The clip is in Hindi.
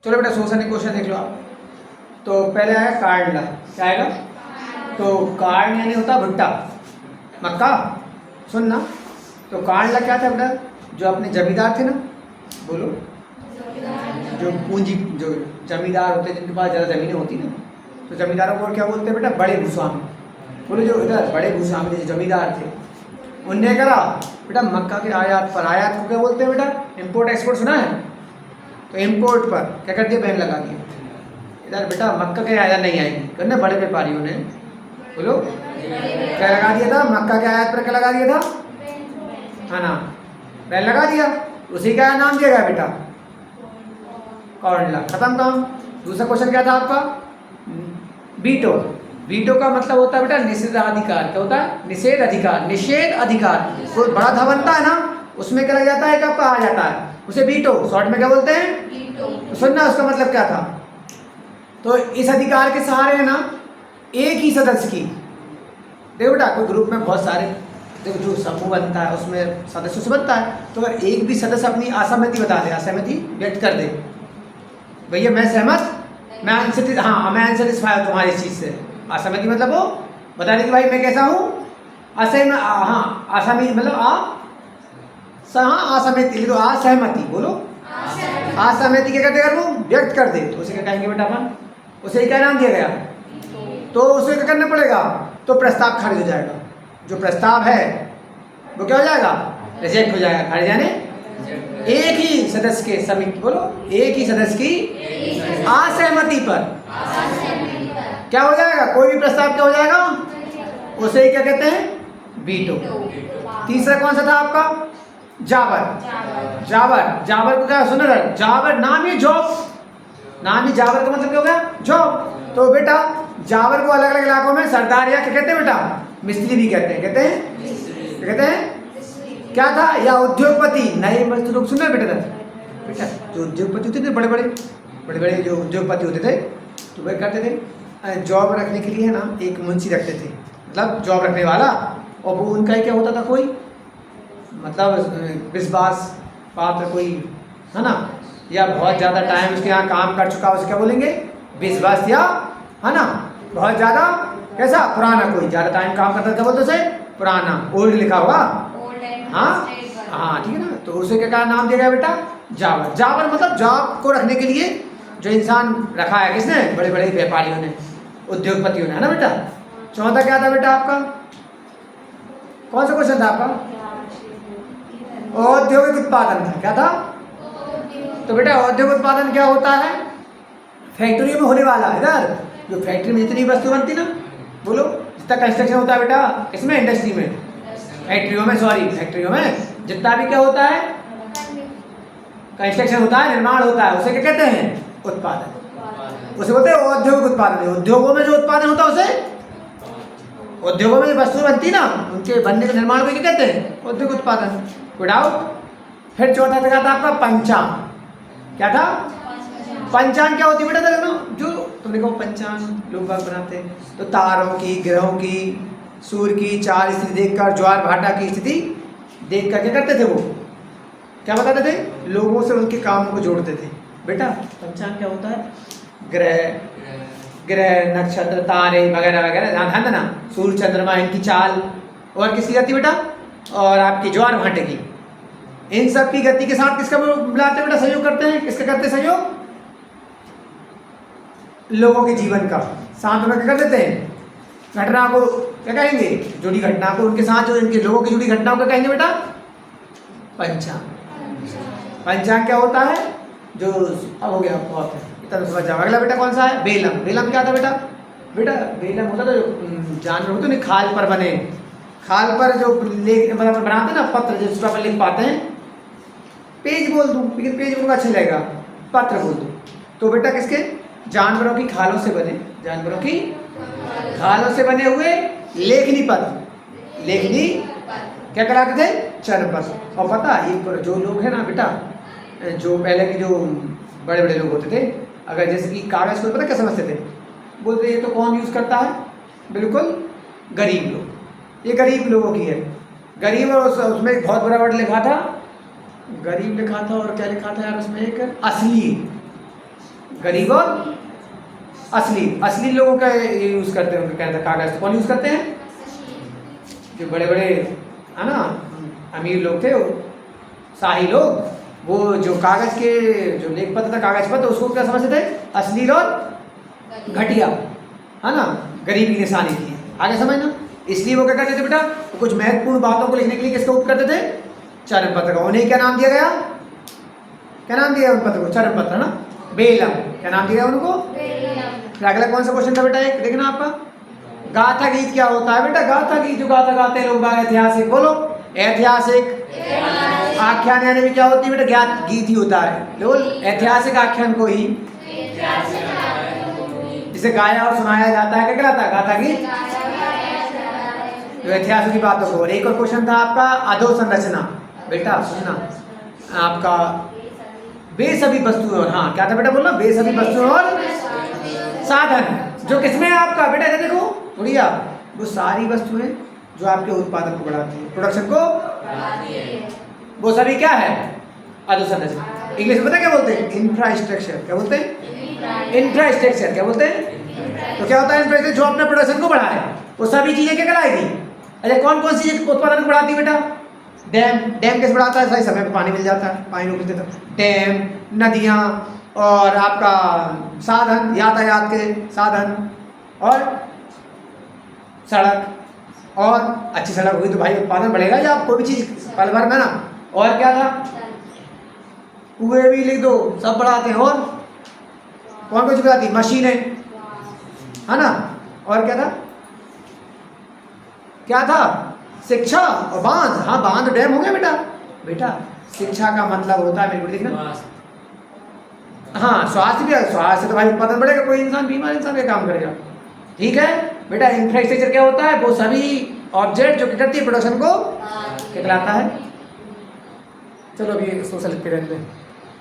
चलो बेटा शोषण के क्वेश्चन देख लो आप। तो पहले आएगा कार्डला, क्या आएगा? तो कार्ड यानी होता भुट्टा, मक्का। सुन ना, तो कार्डला क्या था बेटा? जो अपने जमींदार थे ना, बोलो, जो पूंजी, जो जमींदार होते जिनके पास ज़्यादा ज़मीनें होती ना, तो जमींदारों को क्या बोलते हैं बेटा? बड़े भूस्वामी। बोलो जो इधर बड़े भूस्वामी जो जमींदार थे, उनने करा बेटा मक्का के आयात पर, आयात को क्या बोलते हैं बेटा? इम्पोर्ट एक्सपोर्ट सुना है? तो इम्पोर्ट पर क्या कर दिया? बैन लगा दिया। इधर बेटा मक्का के आयात नहीं आएगी करने बड़े व्यापारियों ने, बोलो क्या लगा दिया था? मक्का के आयात पर क्या लगा दिया था? हाँ ना, बैन लगा दिया। उसी का नाम दिया गया बेटा कॉर्डला। खत्म काम। दूसरा क्वेश्चन क्या था आपका? वीटो। वीटो का मतलब होता है बेटा निषेधाधिकार। क्या होता है? निषेध अधिकार। निषेध अधिकार तो बड़ा था बनता है ना, उसमें क्या लग जाता है? कब कहा जाता है उसे? वीटो। शॉर्ट में क्या बोलते हैं? तो सुनना उसका मतलब क्या था। तो इस अधिकार के सहारे है ना एक ही सदस्य की, देखो बेटा कोई ग्रुप में बहुत सारे, देखो जो समूह बनता है उसमें सदस्यों से बनता है, तो अगर एक भी सदस्य अपनी असहमति बता दे, असहमति व्यक्त कर दे, भैया मैं सहमत, मैं अनसेटिस, हाँ मैं अनसेटिस्फाई हूँ तुम्हारी इस चीज़ से, असहमति मतलब वो बता दें कि भाई मैं कैसा हूँ, असहमत, हाँ असहमति मतलब असहमति, तो असहमति बोलो, असहमति क्या करते अगर वो व्यक्त कर दे तो उसे क्या कहेंगे बेटा अपन? उसे क्या नाम दिया गया? तो उसे क्या करना पड़ेगा? तो प्रस्ताव खारिज हो जाएगा। जो प्रस्ताव है वो क्या हो जाएगा? रिजेक्ट हो जाएगा। खारिज यानी एक ही सदस्य के समिति, बोलो एक ही सदस्य की असहमति पर क्या हो जाएगा? कोई भी प्रस्ताव क्या हो जाएगा? उसे क्या कहते हैं? वीटो। तीसरा कौन सा था आपका? जावर। जावर, जावर को क्या सुना था? जावर नाम ही जॉब, नाम ही जावर का मतलब क्या हो गया? जॉब। तो बेटा जावर को अलग अलग इलाकों में सरदार या क्या कहते हैं बेटा? मिस्त्री भी कहते हैं। कहते हैं क्या कहते हैं? क्या था? या उद्योगपति, नए मजदूर सुनना बेटा। बेटा जो उद्योगपति होते थे, बड़े बड़े जो उद्योगपति होते थे, तो वह करते थे जॉब रखने के लिए है ना एक मुंशी रखते थे, मतलब जॉब रखने वाला, और वो उनका क्या होता था? कोई मतलब विश्वास पात्र कोई है ना, या बहुत ज़्यादा टाइम उसके यहाँ काम कर चुका, उसे क्या बोलेंगे? विश्वास, या है ना बहुत ज़्यादा कैसा पुराना, कोई ज़्यादा टाइम काम करता था, क्या बोलते उसे? पुराना, ओल्ड लिखा होगा, हाँ हाँ ठीक है ना। तो उसे क्या नाम दिया गया बेटा? जावर। जावर मतलब जॉब को रखने के लिए जो इंसान रखा है, किसने? बड़े बड़े व्यापारियों ने, उद्योगपतियों ने, है ना बेटा। चौथा क्या था बेटा आपका? कौन सा क्वेश्चन था आपका? औद्योगिक उत्पादन था। क्या था? तो बेटा औद्योगिक उत्पादन क्या होता है? फैक्ट्रियों में होने वाला, इधर जो फैक्ट्री में जितनी वस्तु बनती ना, बोलो जितना कंस्ट्रक्शन होता है बेटा, किसमें? इंडस्ट्री में, फैक्ट्रियों में, सॉरी फैक्ट्रियों में जितना भी क्या होता है? कंस्ट्रक्शन होता है, निर्माण होता है, उसे क्या कहते हैं? उत्पादन। उसे बोलते हैं औद्योगिक उत्पादन। उद्योगों में जो उत्पादन होता है उसे, उद्योगों में जो वस्तु बनती ना, उनके बनने के निर्माण को क्या कहते हैं? औद्योगिक उत्पादन। कोई डाउट? फिर चौथा जगह था आपका पंचांग। क्या था? पंचांग क्या होती है बेटा? देखो जो तुमने कहा पंचांग लोग बाग बनाते हैं, तो तारों की, ग्रहों की, सूर्य की चाल स्थिति देखकर, ज्वार भाटा की स्थिति देखकर क्या करते थे? वो क्या बताते थे? लोगों से उनके काम को जोड़ते थे। बेटा पंचांग क्या होता है? ग्रह नक्षत्र तारे वगैरह वगैरह ध्यान देना, सूर्य चंद्रमा इनकी चाल, और किसकी गति बेटा? और आपकी ज्वार भाटे की, इन सब की गति के साथ किसका मिलाते हैं बेटा? सहयोग करते हैं। किसका करते हैं सहयोग? लोगों के जीवन का साथ में क्या कर देते हैं? घटना को क्या कहेंगे? जुड़ी घटना को, उनके साथ जो इनके लोगों की जुड़ी घटनाओं को कहेंगे बेटा? पंचांग। पंचांग क्या होता है? जो अब हो गया बहुत है, इतना समझ जाओ। अगला बेटा कौन सा है? बेलम। बेलम क्या था बेटा? बेटा बेलम होता था जो जानवर होते हैं खाल पर बने, खाल पर जो मतलब बनाते हैं ना पत्र, जिस पर लिख पाते हैं, पेज बोल दूँ लेकिन पेज उनका अच्छा लगेगा, पत्र बोल दूँ। तो बेटा किसके? जानवरों की खालों से बने, जानवरों की खालों से बने हुए लेखनी पत्र, लेखनी क्या कराते थे? चरणपत्र। और पता ये जो लोग हैं ना बेटा, जो पहले के जो बड़े बड़े लोग होते थे, अगर जैसे कि कागज़ को पता क्या समझते थे? बोलते ये तो कौन यूज़ करता है? बिल्कुल गरीब लोग, ये गरीब लोगों की है। गरीब, और उसमें एक बहुत बड़ा वर्ड लिखा था, गरीब लिखा था, और क्या लिखा था यार उसमें? एक असली, गरीब और असली। असली लोगों का ये यूज़ करते हैं, उनका कहते हैं कागज़। कौन यूज़ करते हैं? जो बड़े बड़े है ना अमीर लोग थे, शाही लोग, वो जो कागज़ के जो लेख पत्र था, कागज़ पत्र, उसको क्या समझते थे? अश्लील और घटिया, है ना, गरीबी की निशानी थी। आगे समझना। इसलिए वो क्या करते थे बेटा? तो कुछ महत्वपूर्ण बातों को लिखने के लिए किसका उपयोग करते थे? चरण पत्र का। उन्हें क्या नाम दिया गया? क्या नाम दिया उन पत्र को? चरण पत्र ना, बेलम। क्या नाम दिया उनको? फिर अगला कौन सा क्वेश्चन था बेटा? एक देखना आपका, गाथा गीत क्या होता है बेटा? गाथा गीत जो गाथा गाते हैं लोग, ऐतिहासिक, बोलो ऐतिहासिक आख्यान यानी भी क्या होती है बेटा? ज्ञात गीत ही होता है। लोग ऐतिहासिक आख्यान को ही जिसे गाया और सुनाया जाता है क्या कहलाता है? गाथा गीत। जो ऐतिहासिक की बातों को। और एक और क्वेश्चन था आपका, अधोसंरचना। बेटा सुनना, आपका बेसभी वस्तुएं और, हाँ क्या था बेटा? बोलना, बेसभी वस्तुएं और साधन जो किसमें है आपका बेटा? इधर देखो बढ़िया, वो सारी वस्तुएं जो आपके उत्पादन को बढ़ाती है, प्रोडक्शन को बढ़ाती है, वो सभी क्या है? अधोसंरचना। इंग्लिश में पता क्या बोलते हैं? इंफ्रास्ट्रक्चर। क्या बोलते हैं? इंफ्रास्ट्रक्चर। क्या बोलते हैं? तो क्या होता है इंफ्रास्ट्रक्चर? जो अपने प्रोडक्शन को बढ़ाए, वो सभी चीजें क्या कहलाएगी? अच्छा, कौन कौन सी चीज उत्पादन को बढ़ाती है बेटा? डैम। डैम कैसे बढ़ाता है? सही समय पर पानी मिल जाता है, पानी रोक देता है। डैम, नदियाँ, और आपका साधन, यातायात के साधन, और सड़क। और अच्छी सड़क हुई तो भाई उत्पादन बढ़ेगा, या आप कोई भी चीज़ पल भर में ना। और क्या था? कुएं भी लिख दो, सब बढ़ाते हैं। और कौन कौन सी बढ़ाती? मशीनें, है ना। और क्या था? क्या था? शिक्षा और बांध। हाँ, बांध डैम हो गया बेटा। बेटा शिक्षा का मतलब होता है, मेरे को देखना, हाँ स्वास्थ्य भी। स्वास्थ्य तो भाई उत्पादन बढ़ेगा, कोई इंसान बीमार इंसान का काम करेगा। ठीक है बेटा। इंफ्रास्ट्रक्चर क्या होता है? वो सभी ऑब्जेक्ट जो क्या करती है? प्रोडक्शन को कहलाता है। चलो अभी सोशल एक्सपीरियंस में